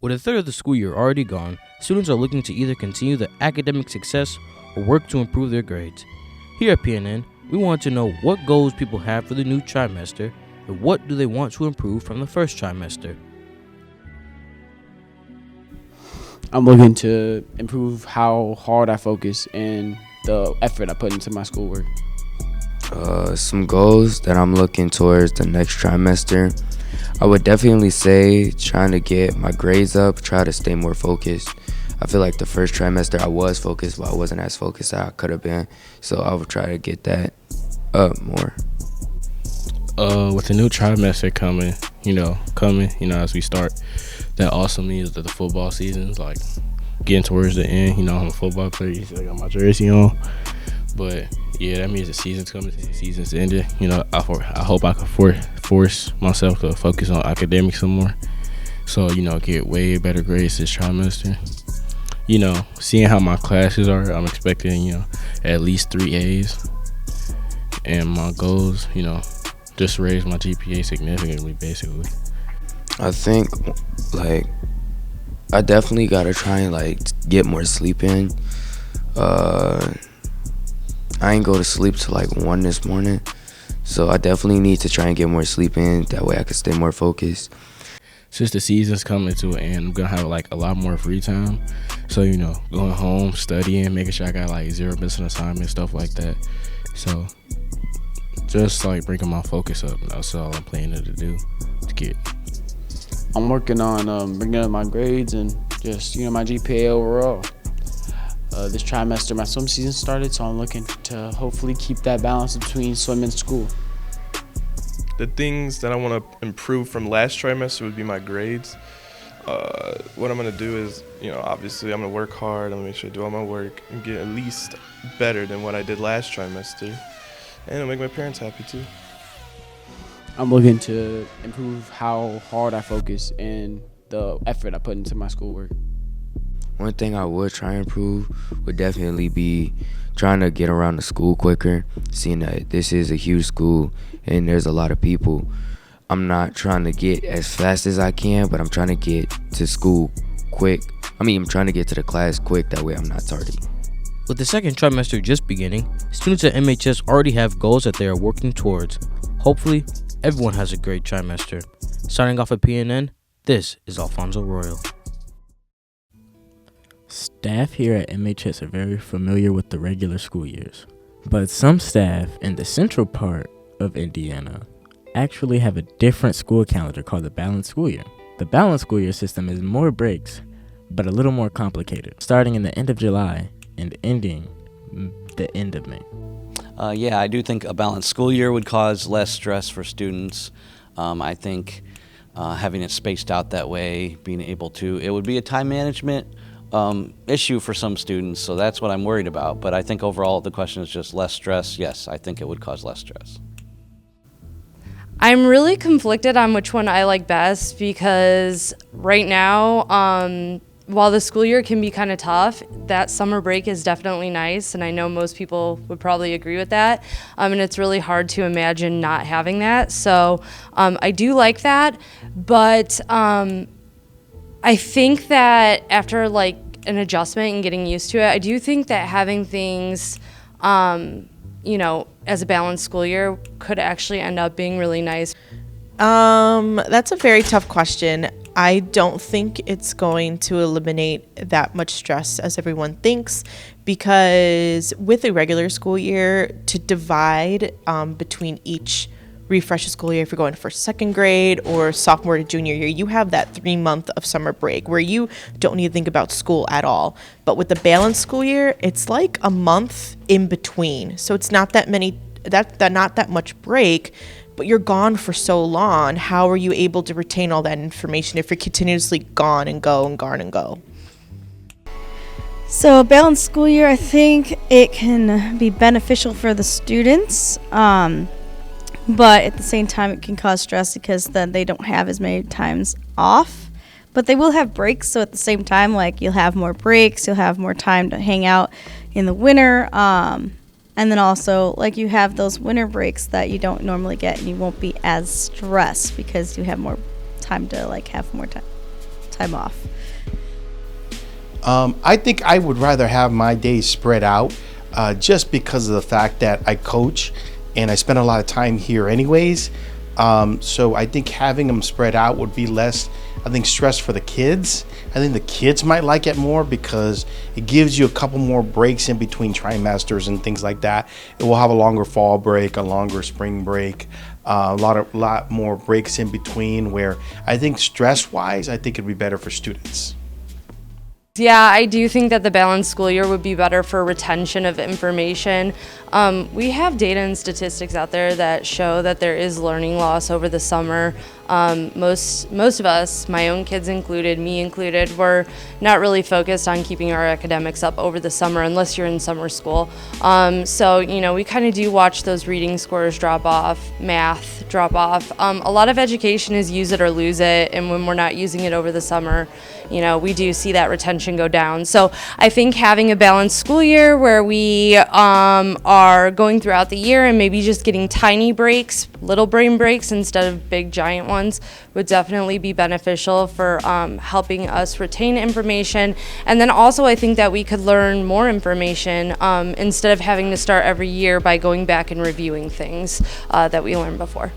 With a third of the school year already gone, students are looking to either continue their academic success or work to improve their grades. Here at PNN, we want to know what goals people have for the new trimester and what do they want to improve from the first trimester. I'm looking to improve how hard I focus and the effort I put into my schoolwork. Some goals that I'm looking towards the next trimester. I would definitely say trying to get my grades up, try to stay more focused. I feel like the first trimester I was focused, but I wasn't as focused as I could have been. So I would try to get that up more. With the new trimester coming, as we start, that also means that the football season's like getting towards the end. I'm a football player, you see I got my jersey on. But yeah, that means the season's coming, the season's ended. I hope I can force myself to focus on academics some more. So, get way better grades this trimester. Seeing how my classes are, I'm expecting, at least 3 A's. And my goals, just raise my GPA significantly, basically. I think, I definitely got to try and, get more sleep in. I ain't go to sleep till 1 this morning. So I definitely need to try and get more sleep in. That way I can stay more focused. Since the season's coming to an end, I'm going to have a lot more free time. So, going home, studying, making sure I got 0 missing assignments, stuff like that. So just bringing my focus up. That's all I'm planning to do to get. I'm working on bringing up my grades and just, my GPA overall. This trimester, my swim season started, so I'm looking to hopefully keep that balance between swim and school. The things that I want to improve from last trimester would be my grades. What I'm going to do is, obviously I'm going to work hard. I'm going to make sure I do all my work and get at least better than what I did last trimester. And it'll make my parents happy too. I'm looking to improve how hard I focus and the effort I put into my schoolwork. One thing I would try and improve would definitely be trying to get around the school quicker, seeing that this is a huge school and there's a lot of people. I'm not trying to get as fast as I can, but I'm trying to get to school quick. I'm trying to get to the class quick, that way I'm not tardy. With the second trimester just beginning, students at MHS already have goals that they are working towards. Hopefully, everyone has a great trimester. Signing off at PNN, this is Alfonso Royal. Staff here at MHS are very familiar with the regular school years, but some staff in the central part of Indiana actually have a different school calendar called the balanced school year. The balanced school year system is more breaks, but a little more complicated, starting in the end of July and ending the end of May. Yeah, I do think a balanced school year would cause less stress for students. I think having it spaced out that way, it would be a time management issue for some students, so that's what I'm worried about. But I think overall the question is just less stress. Yes, I think it would cause less stress. I'm really conflicted on which one I like best because right now, while the school year can be kind of tough, that summer break is definitely nice, and I know most people would probably agree with that. And it's really hard to imagine not having that. So I do like that, but I think that after an adjustment and getting used to it, I do think that having things, as a balanced school year could actually end up being really nice. That's a very tough question. I don't think it's going to eliminate that much stress as everyone thinks, because with a regular school year, to divide between each refresh the school year, if you're going for second grade or sophomore to junior year, you have that 3 month of summer break where you don't need to think about school at all. But with the balanced school year, it's like a month in between. So it's not that not that much break, but you're gone for so long. How are you able to retain all that information if you're continuously gone and go and gone and go? So a balanced school year, I think it can be beneficial for the students. But at the same time, it can cause stress because then they don't have as many times off. But they will have breaks, so at the same time, you'll have more breaks, you'll have more time to hang out in the winter. And then also, you have those winter breaks that you don't normally get, and you won't be as stressed because you have more time to, have more time time off? I think I would rather have my days spread out just because of the fact that I coach and I spend a lot of time here anyways. So I think having them spread out would be less, I think, stress for the kids. I think the kids might like it more because it gives you a couple more breaks in between trimesters and things like that. It will have a longer fall break, a longer spring break, a lot more breaks in between, where I think stress-wise, I think it'd be better for students. Yeah, I do think that the balanced school year would be better for retention of information. We have data and statistics out there that show that there is learning loss over the summer. Most of us, my own kids included, me included, were not really focused on keeping our academics up over the summer unless you're in summer school. So, we kind of do watch those reading scores drop off, math drop off. A lot of education is use it or lose it, and when we're not using it over the summer, we do see that retention go down. So I think having a balanced school year where we are going throughout the year and maybe just getting tiny breaks, little brain breaks instead of big giant ones, would definitely be beneficial for helping us retain information. And then also I think that we could learn more information instead of having to start every year by going back and reviewing things that we learned before.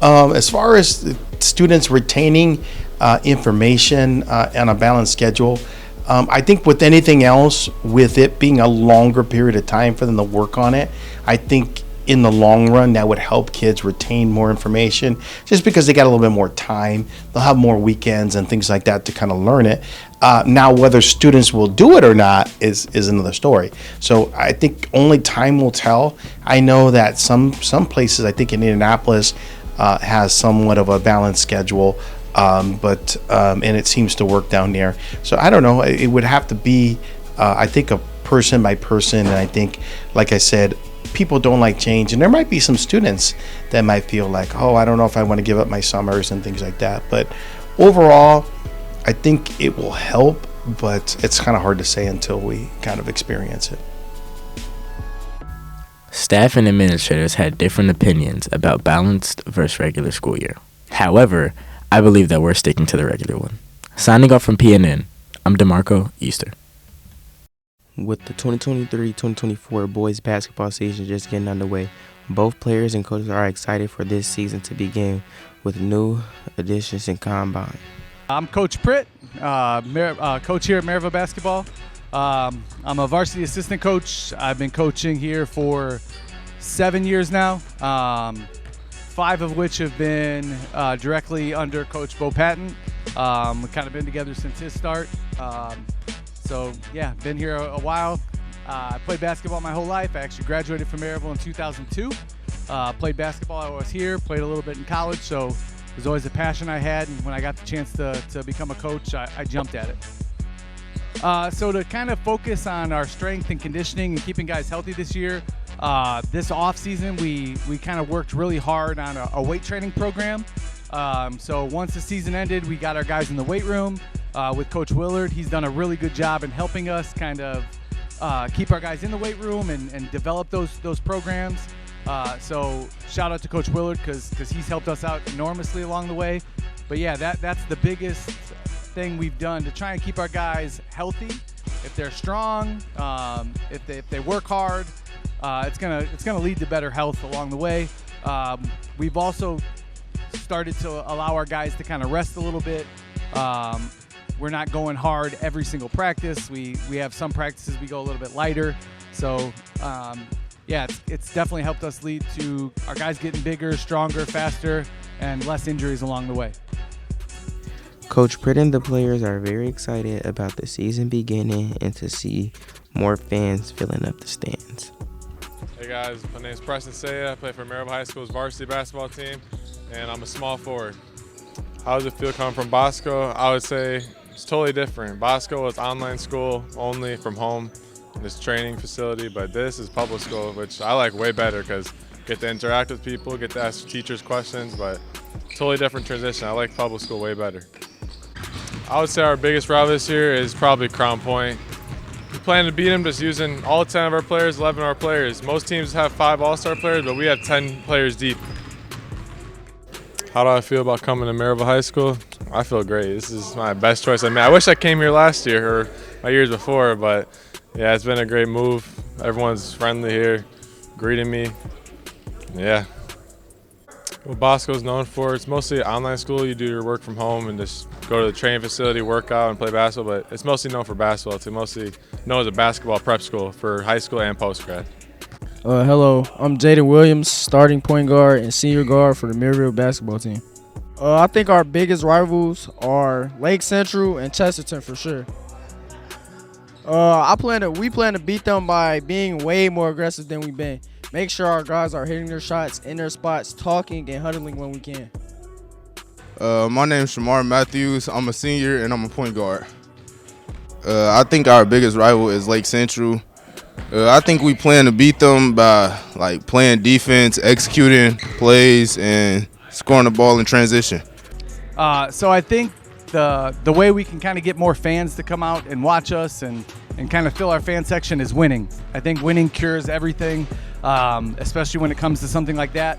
As far as students retaining information on a balanced schedule, I think with anything else, with it being a longer period of time for them to work on it, I think in the long run that would help kids retain more information, just because they got a little bit more time. They'll have more weekends and things like that to kind of learn it. Now, whether students will do it or not is another story. So I think only time will tell. I know that some places, I think in Indianapolis, has somewhat of a balanced schedule, but and it seems to work down there. So I don't know. It would have to be, I think, a person by person. And I think, like I said, people don't like change, and there might be some students that might feel like, oh, I don't know if I want to give up my summers and things like that. But overall, I think it will help, but it's kind of hard to say until we kind of experience it. Staff and administrators had different opinions about balanced versus regular school year. However, I believe that we're sticking to the regular one. Signing off from PNN, I'm DeMarco Easter. With the 2023-2024 boys basketball season just getting underway, both players and coaches are excited for this season to begin with new additions in combine. I'm Coach Pritt, coach here at Merrillville Basketball. I'm a varsity assistant coach. I've been coaching here for 7 years now, 5 of which have been directly under Coach Bo Patton. We've kind of been together since his start. So yeah, been here a while. I played basketball my whole life. I actually graduated from Merrillville in 2002. Played basketball while I was here, played a little bit in college, so it was always a passion I had, and when I got the chance to become a coach, I jumped at it. So to kind of focus on our strength and conditioning and keeping guys healthy this year, this off season we kind of worked really hard on a weight training program. So once the season ended, we got our guys in the weight room with Coach Willard. He's done a really good job in helping us kind of keep our guys in the weight room and develop those programs. So shout out to Coach Willard because he's helped us out enormously along the way. But yeah, that's the biggest thing we've done to try and keep our guys healthy. If they're strong, if they work hard, it's gonna lead to better health along the way. We've also started to allow our guys to kind of rest a little bit. We're not going hard every single practice. We have some practices we go a little bit lighter. So yeah, it's definitely helped us lead to our guys getting bigger, stronger, faster, and less injuries along the way. Coach Pritt and the players are very excited about the season beginning and to see more fans filling up the stands. Hey guys, my name is Preston Saya. I play for Merrillville High School's varsity basketball team, and I'm a small forward. How does it feel coming from Bosco? I would say it's totally different. Bosco is online school only from home, this training facility, but this is public school, which I like way better because get to interact with people, get to ask teachers questions, but totally different transition. I like public school way better. I would say our biggest rival this year is probably Crown Point. We plan to beat them just using all 10 of our players, 11 of our players. Most teams have 5 all-star players, but we have 10 players deep. How do I feel about coming to Merrillville High School? I feel great. This is my best choice I made. I wish I came here last year or my years before, but yeah, it's been a great move. Everyone's friendly here, greeting me. Yeah. What Bosco's known for, it's mostly an online school. You do your work from home and just go to the training facility, work out, and play basketball, but it's mostly known for basketball. It's mostly known as a basketball prep school for high school and post-grad. Hello, I'm Jaden Williams, starting point guard and senior guard for the Merrillville basketball team. I think our biggest rivals are Lake Central and Chesterton for sure. We plan to beat them by being way more aggressive than we've been. Make sure our guys are hitting their shots in their spots, talking and huddling when we can. My name is Shamar Matthews. I'm a senior and I'm a point guard. I think our biggest rival is Lake Central. I think we plan to beat them by playing defense, executing plays, and scoring the ball in transition. So I think the way we can kind of get more fans to come out and watch us and kind of fill our fan section is winning. I think winning cures everything, especially when it comes to something like that.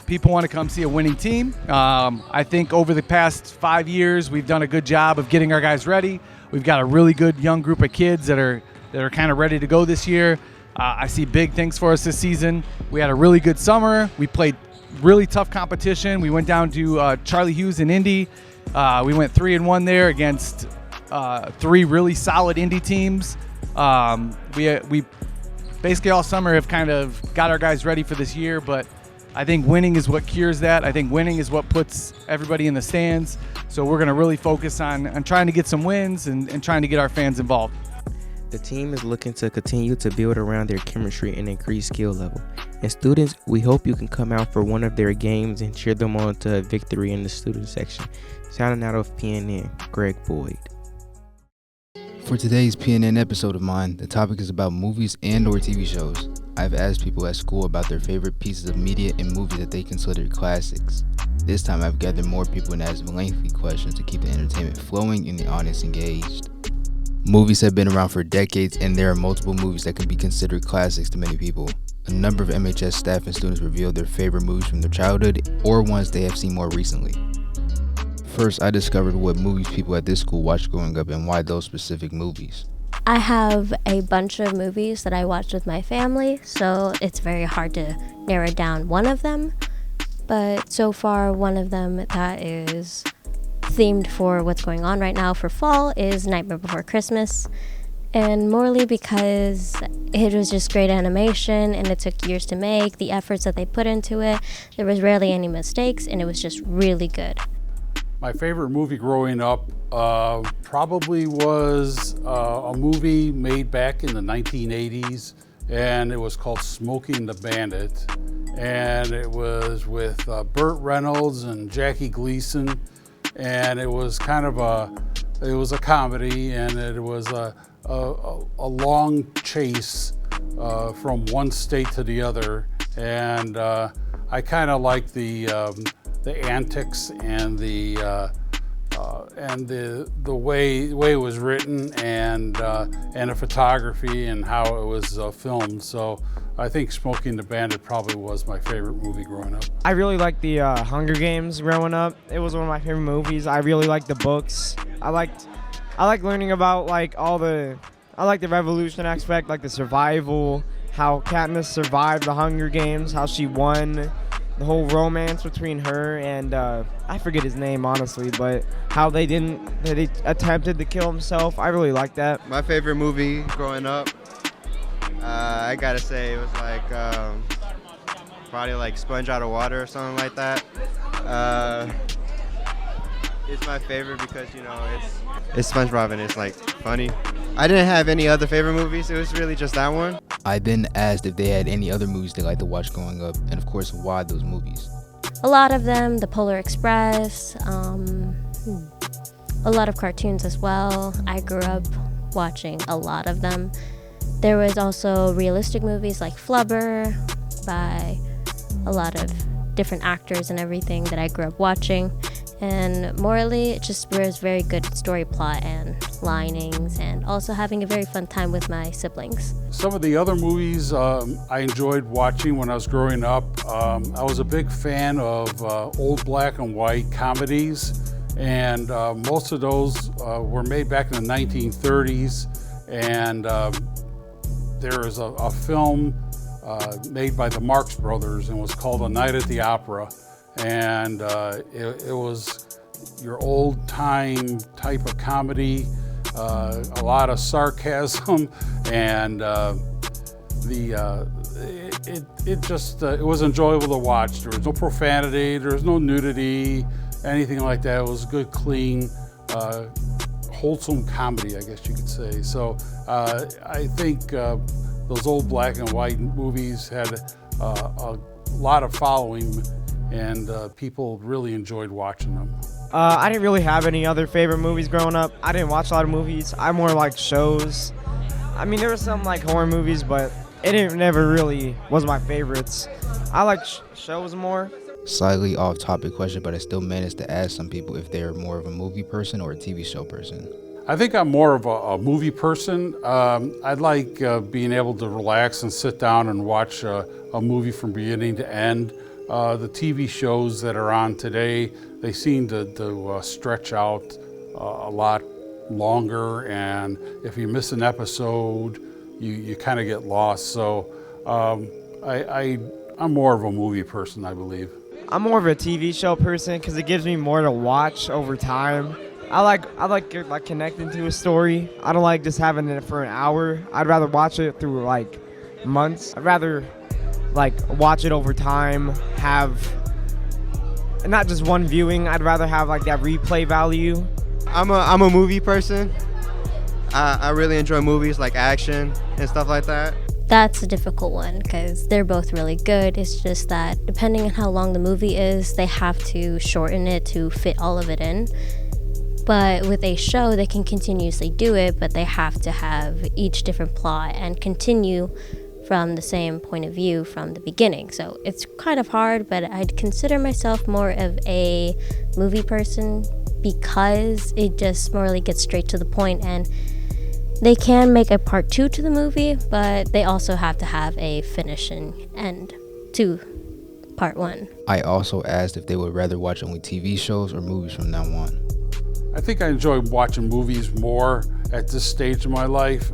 People want to come see a winning team. I think over the past 5 years, we've done a good job of getting our guys ready. We've got a really good young group of kids that are kind of ready to go this year. I see big things for us this season. We had a really good summer. We played really tough competition. We went down to Charlie Hughes in Indy. We went 3-1 there against 3 really solid Indy teams. We basically all summer have kind of got our guys ready for this year, but I think winning is what cures that. I think winning is what puts everybody in the stands. So we're going to really focus on trying to get some wins and trying to get our fans involved. The team is looking to continue to build around their chemistry and increase skill level. And students, we hope you can come out for one of their games and cheer them on to a victory in the student section. Signing out of PNN, Greg Boyd. For today's PNN episode of mine, the topic is about movies and or TV shows. I've asked people at school about their favorite pieces of media and movies that they consider classics. This time I've gathered more people and asked lengthy questions to keep the entertainment flowing and the audience engaged. Movies have been around for decades, and there are multiple movies that can be considered classics to many people. A number of MHS staff and students revealed their favorite movies from their childhood or ones they have seen more recently. First, I discovered what movies people at this school watched growing up and why those specific movies. I have a bunch of movies that I watched with my family, so it's very hard to narrow down one of them. But so far, one of them that is themed for what's going on right now for fall is Nightmare Before Christmas, and morely because it was just great animation and it took years to make. The efforts that they put into it, there was rarely any mistakes, and it was just really good. My favorite movie growing up probably was a movie made back in the 1980s, and it was called Smoking the Bandit, and it was with Burt Reynolds and Jackie Gleason. And it was kind of a comedy, and it was a long chase from one state to the other, and I kind of like the antics and the way it was written and the photography and how it was filmed. So I think Smoking the Bandit probably was my favorite movie growing up. I really liked the Hunger Games growing up. It was one of my favorite movies. I really liked the books. I like learning about I like the revolution aspect, like the survival, how Katniss survived the Hunger Games, how she won, the whole romance between her and I forget his name honestly, but how they attempted to kill himself. I really liked that. My favorite movie growing up, I gotta say it was probably like Sponge Out of Water or something like that. It's my favorite because it's SpongeBob and it's funny. I didn't have any other favorite movies. It was really just that one. I then asked if they had any other movies they liked to watch growing up, and of course why those movies. A lot of them, The Polar Express, a lot of cartoons as well. I grew up watching a lot of them. There was also realistic movies like Flubber by a lot of different actors and everything that I grew up watching. And morally, it just was very good story plot and linings, and also having a very fun time with my siblings. Some of the other movies I enjoyed watching when I was growing up, I was a big fan of old black and white comedies, and most of those were made back in the 1930s, and there is a film made by the Marx Brothers, and was called A Night at the Opera. And it was your old time type of comedy, a lot of sarcasm, and it was enjoyable to watch. There was no profanity, there was no nudity, anything like that. It was good, clean, wholesome comedy, I guess you could say. So I think those old black and white movies had a lot of following, and people really enjoyed watching them. I didn't really have any other favorite movies growing up. I didn't watch a lot of movies. I more like shows. I mean, there were some like horror movies, but never really was my favorites. I like shows more. Slightly off topic question, but I still managed to ask some people if they're more of a movie person or a TV show person. I think I'm more of a movie person. I like being able to relax and sit down and watch a movie from beginning to end. The TV shows that are on today, they seem to stretch out a lot longer, and if you miss an episode, you kind of get lost. So I'm more of a movie person, I believe. I'm more of a TV show person because it gives me more to watch over time. I like connecting to a story. I don't like just having it for an hour. I'd rather watch it through like months. I'd rather like watch it over time, have not just one viewing. I'd rather have like that replay value. I'm a movie person. I really enjoy movies like action and stuff like that. That's a difficult one because they're both really good. It's just that depending on how long the movie is, they have to shorten it to fit all of it in. But with a show, they can continuously do it, but they have to have each different plot and continue from the same point of view from the beginning. So it's kind of hard, but I'd consider myself more of a movie person because it just more really gets straight to the point, and they can make a part 2 to the movie, but they also have to have a finishing end to part 1. I also asked if they would rather watch only TV shows or movies from now on. I think I enjoy watching movies more at this stage of my life.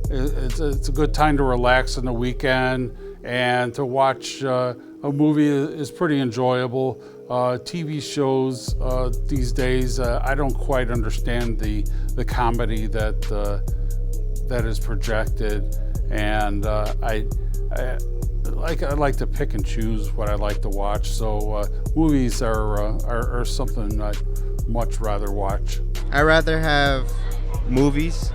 It's a good time to relax on the weekend, and to watch a movie is pretty enjoyable. TV shows these days, I don't quite understand the comedy that is projected, and I like to pick and choose what I like to watch. So movies are something I'd much rather watch. I'd rather have movies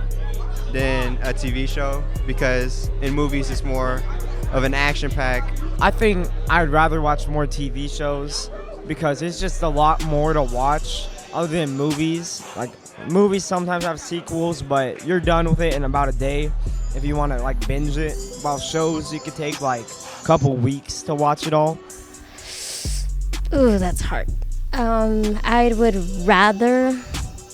than a TV show because in movies it's more of an action pack. I think I'd rather watch more TV shows because it's just a lot more to watch other than movies. Like movies sometimes have sequels, but you're done with it in about a day if you want to like binge it. While shows, you could take like a couple weeks to watch it all. Ooh, that's hard. I would rather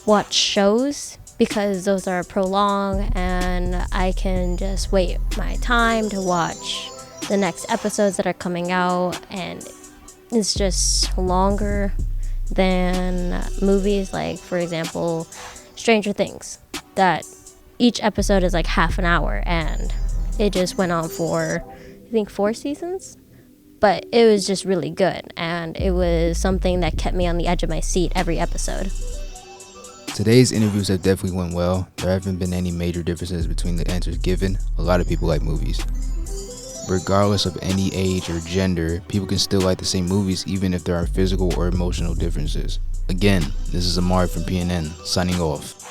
watch shows because those are prolonged and I can just wait my time to watch the next episodes that are coming out, and it's just longer than movies. Like, for example, Stranger Things, that each episode is like half an hour, and it just went on for, I think, 4 seasons. But it was just really good, and it was something that kept me on the edge of my seat every episode. Today's interviews have definitely went well. There haven't been any major differences between the answers given. A lot of people like movies. Regardless of any age or gender, people can still like the same movies even if there are physical or emotional differences. Again, this is Amari from PNN, signing off.